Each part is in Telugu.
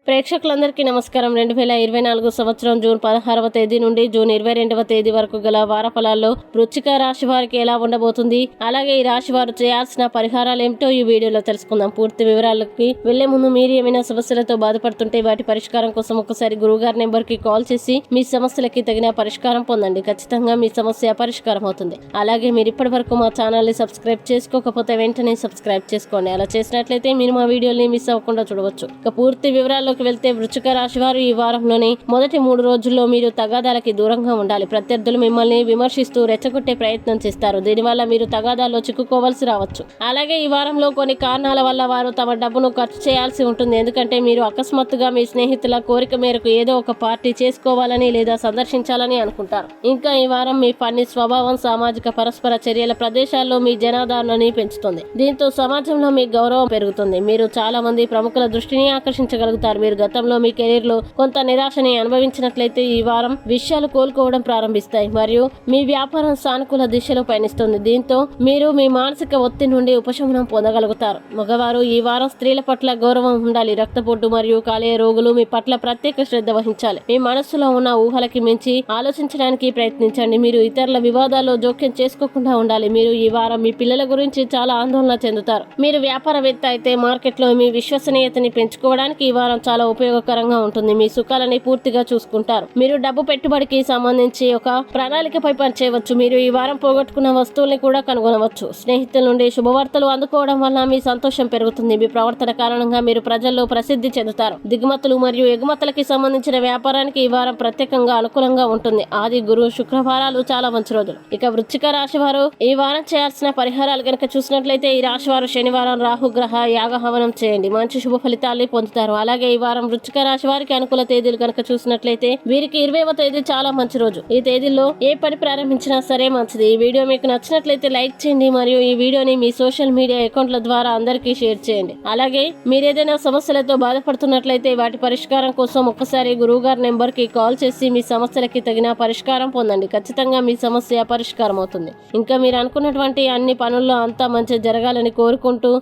ప్రేక్షకులందరికీ నమస్కారం. 2024 సంవత్సరం జూన్ 16వ తేదీ నుండి జూన్ 22వ తేదీ వరకు గల వారఫలాల్లో వృశ్చిక రాశి వారికి ఎలా ఉండబోతుంది, అలాగే ఈ రాశి వారు చేయాల్సిన పరిహారాలు ఏమిటో ఈ వీడియోలో తెలుసుకుందాం. పూర్తి వివరాలకి వెళ్లే ముందు మీరు ఏమైనా సమస్యలతో బాధపడుతుంటే వాటి పరిష్కారం కోసం ఒకసారి గురువుగారి నెంబర్ కి కాల్ చేసి మీ సమస్యలకి తగిన పరిష్కారం పొందండి. ఖచ్చితంగా మీ సమస్య పరిష్కారం అవుతుంది. అలాగే మీరు ఇప్పటి వరకు మా ఛానల్ ని సబ్స్క్రైబ్ చేసుకోకపోతే వెంటనే సబ్స్క్రైబ్ చేసుకోండి. అలా చేసినట్లయితే మీరు మా వీడియోని మిస్ అవ్వకుండా చూడవచ్చు. ఇక పూర్తి వివరాల్లో వెళ్తే వృశ్చిక రాశి వారు ఈ వారంలోని మొదటి 3 రోజుల్లో మీరు తగాదాలకి దూరంగా ఉండాలి. ప్రత్యర్థులు మిమ్మల్ని విమర్శిస్తూ రెచ్చగొట్టే ప్రయత్నం చేస్తారు. దీనివల్ల మీరు తగాదాల్లో చిక్కుకోవాల్సి రావచ్చు. అలాగే ఈ వారంలో కొన్ని కారణాల వల్ల వారు తమ డబ్బును ఖర్చు చేయాల్సి ఉంటుంది. ఎందుకంటే మీరు అకస్మాత్తుగా మీ స్నేహితుల కోరిక మేరకు ఏదో ఒక పార్టీ చేసుకోవాలని లేదా సందర్శించాలని అనుకుంటారు. ఇంకా ఈ వారం మీ ఫన్నీ స్వభావం సామాజిక పరస్పర చర్యల ప్రదేశాల్లో మీ జనాదరణని పెంచుతుంది. దీంతో సమాజంలో మీ గౌరవం పెరుగుతుంది. మీరు చాలా మంది ప్రముఖుల దృష్టిని ఆకర్షించగలుగుతారు. మీరు గతంలో మీ కెరీర్ లో కొంత నిరాశని అనుభవించినట్లయితే ఈ వారం విషయాలు కోలుకోవడం ప్రారంభిస్తాయి మరియు మీ వ్యాపారం సానుకూల దిశలో పయనిస్తుంది. దీంతో మీరు మీ మానసిక ఒత్తిడి నుండి ఉపశమనం పొందగలుగుతారు. మగవారు ఈ వారం స్త్రీల పట్ల గౌరవం ఉండాలి. రక్తపోటు మరియు కాలేయ రోగులు మీ పట్ల ప్రత్యేక శ్రద్ధ వహించాలి. మీ మనస్సులో ఉన్న ఊహలకి మించి ఆలోచించడానికి ప్రయత్నించండి. మీరు ఇతరుల వివాదాల్లో జోక్యం చేసుకోకుండా ఉండాలి. మీరు ఈ వారం మీ పిల్లల గురించి చాలా ఆందోళన చెందుతారు. మీరు వ్యాపారవేత్త అయితే మార్కెట్లో మీ విశ్వసనీయతని పెంచుకోవడానికి ఈ వారం చాలా ఉపయోగకరంగా ఉంటుంది. మీ సుఖాలని పూర్తిగా చూసుకుంటారు. మీరు డబ్బు పెట్టుబడికి సంబంధించి ఒక ప్రణాళికపై పనిచేయవచ్చు. మీరు ఈ వారం పోగొట్టుకున్న వస్తువుల్ని కూడా కనుగొనవచ్చు. స్నేహితుల నుండి శుభవార్తలు అందుకోవడం వల్ల మీ సంతోషం పెరుగుతుంది. మీ ప్రవర్తన కారణంగా మీరు ప్రజల్లో ప్రసిద్ధి చెందుతారు. దిగుమతులు మరియు ఎగుమతులకి సంబంధించిన వ్యాపారానికి ఈ వారం ప్రత్యేకంగా అనుకూలంగా ఉంటుంది. ఆది, గురు, శుక్రవారాలు చాలా మంచి రోజులు. ఇక వృశ్చిక రాశి వారు ఈ వారం చేయాల్సిన పరిహారాలు కనుక చూసినట్లయితే ఈ రాశి వారు శనివారం రాహుగ్రహ యాగ హవనం చేయండి. మంచి శుభ ఫలితాల్ని పొందుతారు. అలాగే ఈ వారం వృశ్చిక రాశి వారికి అనుకూల తేదీలు కనుక చూసినట్లయితే వీరికి 20వ తేదీ చాలా మంచి రోజు. ఈ తేదీల్లో ఏ పని ప్రారంభించినా సరే మంచిది. ఈ వీడియో మీకు నచ్చినట్లయితే లైక్ చేయండి మరియు ఈ వీడియోని మీ సోషల్ మీడియా అకౌంట్ల ద్వారా అందరికీ షేర్ చేయండి. అలాగే మీరు ఏదైనా సమస్యలతో బాధపడుతున్నట్లయితే వాటి పరిష్కారం కోసం ఒక్కసారి గురువుగారి నెంబర్ కి కాల్ చేసి మీ సమస్యలకి తగిన పరిష్కారం పొందండి. ఖచ్చితంగా మీ సమస్య పరిష్కారం అవుతుంది. ఇంకా మీరు అనుకున్నటువంటి అన్ని పనుల్లో అంతా మంచి జరగాలని కోరుకుంటూ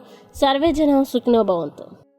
సర్వే జనం సుఖినో భవంతు.